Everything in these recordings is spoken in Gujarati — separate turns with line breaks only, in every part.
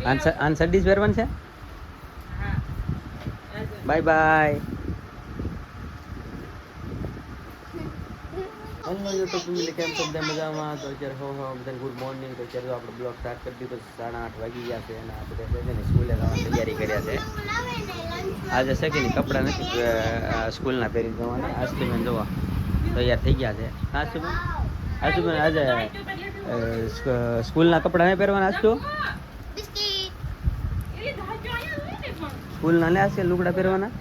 આન્સર ડીશ પહેરવાનું છે. Bye bye. Hello YouTube family, કેમ છો બધા મજામાં? તો અત્યારે બધાને ગુડ મોર્નિંગ. તો અત્યારે આપણે બ્લોગ સ્ટાર્ટ કરી દીધો. 8:30 વાગી ગયા છે અને આપણે છે ને સ્કૂલે જવાની તૈયારી કર્યા છે. આજે છે કે નહીં કપડાં નથી સ્કૂલના પહેરી જવાના. આશુબેન જોવા તૈયાર થઈ ગયા છે. આશુબેન આજે સ્કૂલના કપડાં નહીં પહેરવાના. આશુ સ્કૂલના લે છે લુગડા પહેરવાના.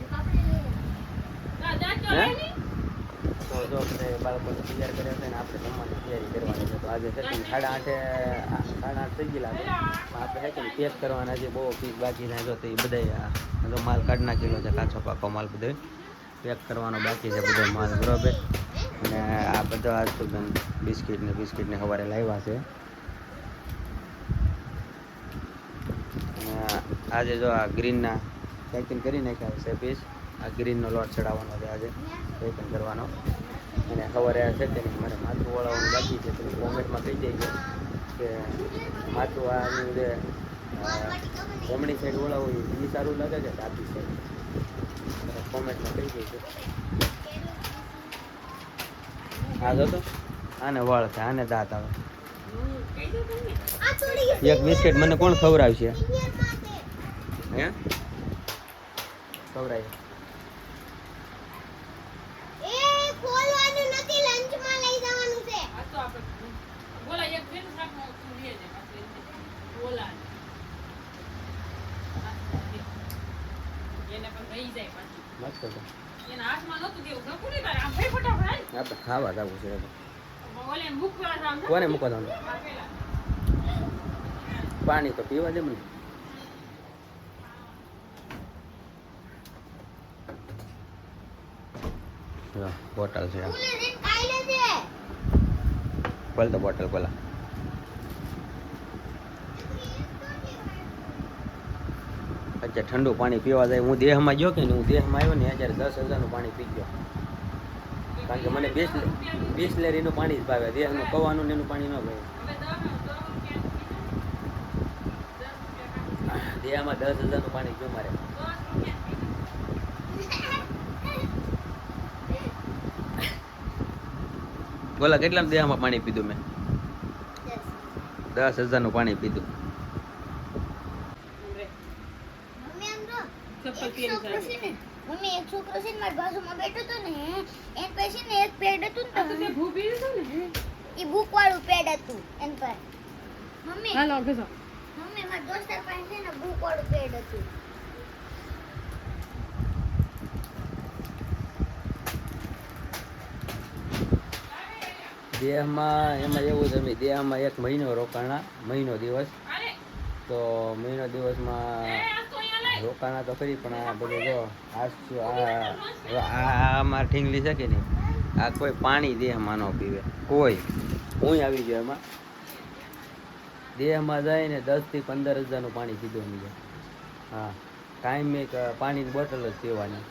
હે તો જો આપણે બાળકોને તૈયાર કર્યા છે ને આપણે જમવાની તૈયારી કરવાની છે. તો આજે છે કે 8:30 થઈ ગયેલા છે. આપણે છે કે પેક કરવાના છે. બહુ પીસ બાકી ના જો તો એ બધા જો માલ કાઢી નાખેલો છે. કાચો પાકો માલ બધો પેક કરવાનો બાકી છે બધો માલ, બરોબર. અને આ બધા આજ તો બિસ્કિટને સવારે લાવ્યા છે. અને આજે જો આ ગ્રીનના પેકિંગ કરી નાખ્યા છે પીસ. આ ગ્રીનનો લોટ ચડાવવાનો છે આજે, પેકિંગ કરવાનો. અને સવારે છે કે મારે માથું વળાવવાનું બાકી છે. તો કોમેન્ટમાં કહી દેજો કે માથું આની જે જમણી સાઈડ વળાવવું એ સારું લાગે કે ડાબી સાઈડ, કોમેન્ટમાં કહી દેજો. હા જો તો આને વળ છે, આને દાંત આવે. એક બિસ્કિટ મને કોણ ખવડાવશે? હે ખવડાય આપણે ખાવા જવું છે. કોને મૂકવા જવાનું? પાણી તો પીવા દે મને. બોટલ છે, ખોલ તો બોટલ ખોલા. અત્યારે ઠંડુ પાણી પીવા જાય. હું દેહમાં ગયો કે ને, હું દેહમાં આવ્યો ને અત્યારે 10,000નું પાણી પી ગયો. કારણ કે મને બિસ્લેરીનું પાણી જ ભાવે. દેહનું કવાનું ને એનું પાણી ન ભાવે. દેહમાં 10,000નું પાણી જો મારે. બોલા કેટલા દેહમાં પાણી પીધું મેં? 10,000નું પાણી પીધું.
મમ્મી એક છોકરો છે ને મારી બાજુમાં બેઠો હતો ને, એન પાસે ને એક પેડ હતું ને, એ બુક વાળું પેડ હતું એન પર. મમ્મી હાલો ઘસો. મમ્મી મારા દોસ્તર પાસે છે ને બુક વાળું પેડ હતું.
દેહમાં એમાં એવું છે, દેહમાં 1 મહિનો રોકાણા. મહિનો દિવસ તો મહિનો દિવસમાં રોકાણા તો ખરી, પણ આ બધું જો આમાં ઠીંગલી છે કે નહીં, આ કોઈ પાણી દેહમાં ન પીવે કોઈ. હું આવી ગયો એમાં. દેહમાં જાય ને 10 થી 15,000નું પાણી પીધું સમજો. હા, કાયમ એક પાણીની બોટલ જ પીવાની.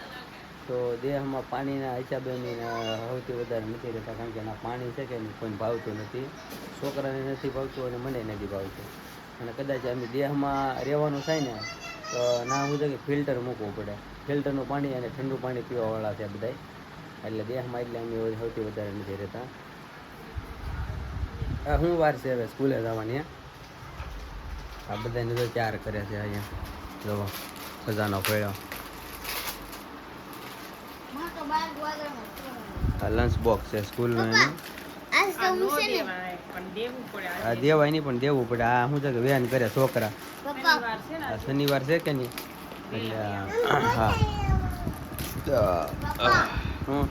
તો દેહમાં પાણીના હિસાબે સૌથી વધારે નથી રહેતા. કારણ કે એના પાણી છે કે કોઈને ભાવતું નથી. છોકરાને નથી ભાવતું અને મને નથી ભાવતું. અને કદાચ અમે દેહમાં રહેવાનું થાય ને તો ના હું કે ફિલ્ટર મૂકવું પડે. ફિલ્ટરનું પાણી અને ઠંડુ પાણી પીવાવાળા છે બધા. એટલે દેહમાં એટલે અમે સૌથી વધારે નથી રહેતા. શું વાર છે હવે સ્કૂલે જવાની? આ બધાને તો 4 કરે છે અહીંયા. જો ખજાનો પડ્યો. લંચ બોક્સ છે સ્કૂલનું એનું. આ દેવાય નહીં પણ દેવું પડે. આ શું છે કે વેન કરે છોકરા. શનિવાર છે કે નહીં એટલે હા. હું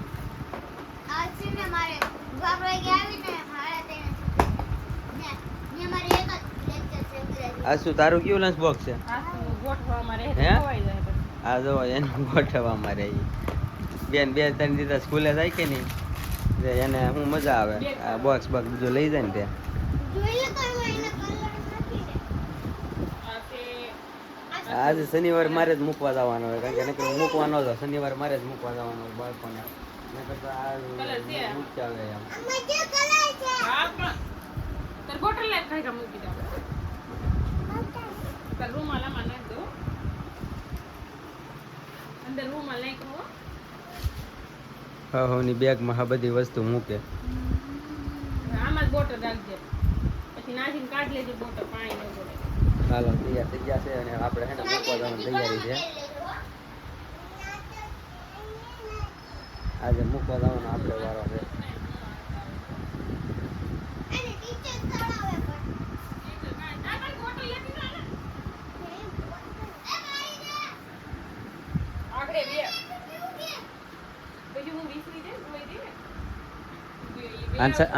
આ શું તારું કયું લંચ બોક્સ છે? હે આ જો એનું ગોઠવવામાં રહે. બેન 2-3 દિવસ સ્કૂલે જાય કે નહીં એને શું મજા આવે. આ બોક્સ બધું લઈ જાય ને ત્યાં. આજે શનિવાર મારે જ મૂકવા જવાનો હોય. કારણ કે નકર મૂકવાનો હતો. શનિવાર મારે જ મૂકવા જવાનો હોય બાળકોને. નકર તો આ મૂકતા આવે એમ. ની બેગમાં આ બધી વસ્તુ મૂકે.
આમાં જ બોટલ રાખજે, પછી નાખીને કાઢી લેજે બોટલ, પાણી ન બોટલ.
હાલો તૈયાર થઈ ગયા છે અને આપણે છે ને મૂકવા જવાની તૈયારી છે. આજે મૂકવા જવાનો આપણે વારો છે.
આગળ બે બીજું હું 20 ની દે જોઈ દે.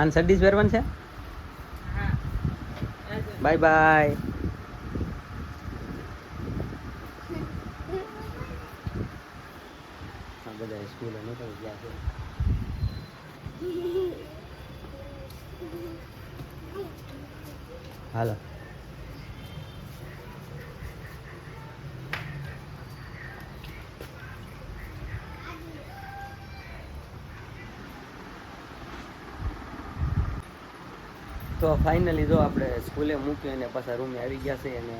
આન્સર ડીશ પહેરવાનું છે.
હા
બાય બાય. બધા સ્કૂલે નીકળી ગયા છે. હાલો તો ફાઇનલી જો આપણે સ્કૂલે મૂકી અને પાછા રૂમે આવી ગયા છે અને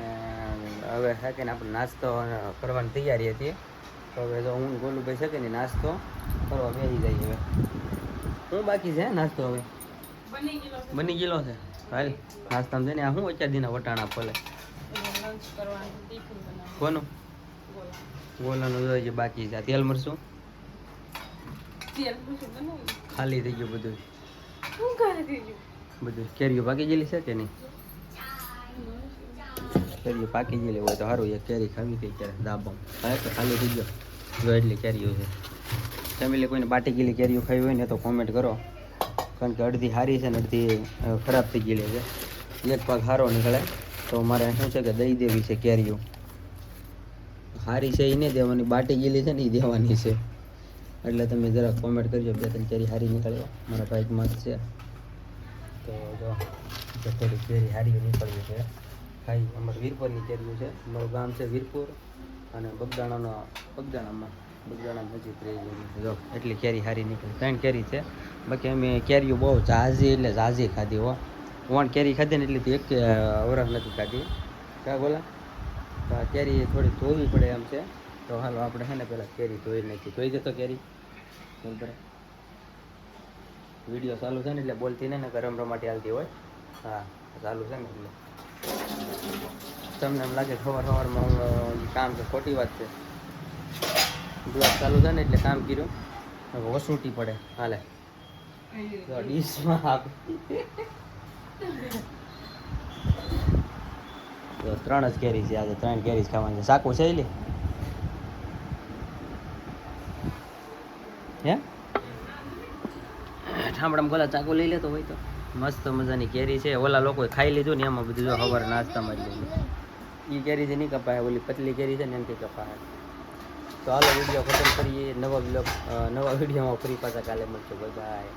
હવે છે કે ને આપણે નાસ્તો કરવાની તૈયારી હતી. તો હવે જો હું ગોલુભાઈ છે કે ને નાસ્તો કરવા બેસી જાય. હવે હું બાકી છે નાસ્તો હવે બની ગયેલો છે. હાલ નાસ્તામાં જઈને આ શું અત્યાર દીના વટાણા ફોલે
લંચ કરવાનું ટિફિન બનાવવાનું.
કોનું ગોલાનું જોઈએ બાકી છે. આ તેલ મરશું
તેલ પૂછું બનાવી
ખાલી થઈ ગયું બધું.
શું કરે બીજું
બધું કેરીઓ પાકી ગયેલી છે કે નહીં? કેરીઓ પાકી ગયેલી હોય તો સારું. એક કેરી ખાવી થઈ ત્યારે દાબામાં હા તો ખાલી થઈ ગયો જો એટલી કેરીઓ છે. ફેમિલી કોઈને પાટી ગયેલી કેરીઓ ખાવી હોય ને તો કોમેન્ટ કરો, કારણ કે અડધી સારી છે ને અડધી ખરાબ થઈ ગયેલી છે. એક ભાગ સારો નીકળે તો મારે શું છે કે દઈ દેવી છે કેરીઓ. સારી છે એ નહીં દેવાની, બાટી ગયેલી છે ને એ દેવાની છે. એટલે તમે જરા કોમેન્ટ કરજો 2-3 કેરી સારી નીકળે મારા બાઇકમાં જ છે. તો જો થોડી કેરી હારી નીકળ્યું છે. ખાઈ અમારે વીરપુરની કેરીઓ છે. અમારું ગામ છે વીરપુર અને બગદાણામાં નજીક રહી ગયું છે. જો એટલી કેરી હારી નીકળી. 3 કેરી છે. બાકી અમે કેરીઓ બહુ ઝાઝી એટલે ઝાઝી ખાધી હો. 1 કેરી ખાધી ને એટલી એક વરસ નથી ખાધી. ક્યાં બોલા તો આ કેરી થોડી ધોવી પડે એમ છે. તો હાલો આપણે છે ને પહેલાં કેરી ધોઈ નાખી. ધોઈ જતો કેરી બરાબર. વિડીયો ચાલુ છે ને એટલે બોલતી ને ગરમ રમાટી હાલતી હોય. હા ચાલુ છે ને એટલે તમને એમ લાગે સવારમાં કામ છે. ખોટી વાત છે. બ્લોગ ચાલુ છે ને એટલે કામ કર્યું વસૂટી પડે. હાલે ડીશમાં આપી તો 3 જ કેરી છે આજે. 3 કેરી જ ખાવાની છે. સાકું છે એલી હે ઠામડામાં ગોલા ચાકુ લઈ લેતો હોય તો મસ્ત મજાની કેરી છે. ઓલા લોકોએ ખાઈ લીધું ને એમાં બધું જો ખબર નાસ્તામાં જ લઈ એ કેરી છે નહીં કપાય. ઓલી પતલી કેરી છે ને એનાથી કપાય. તો હાલો વિડીયો ખતમ કરીએ. નવા વિડીયોમાં ફરી પાછા કાલે મળશું. બાય.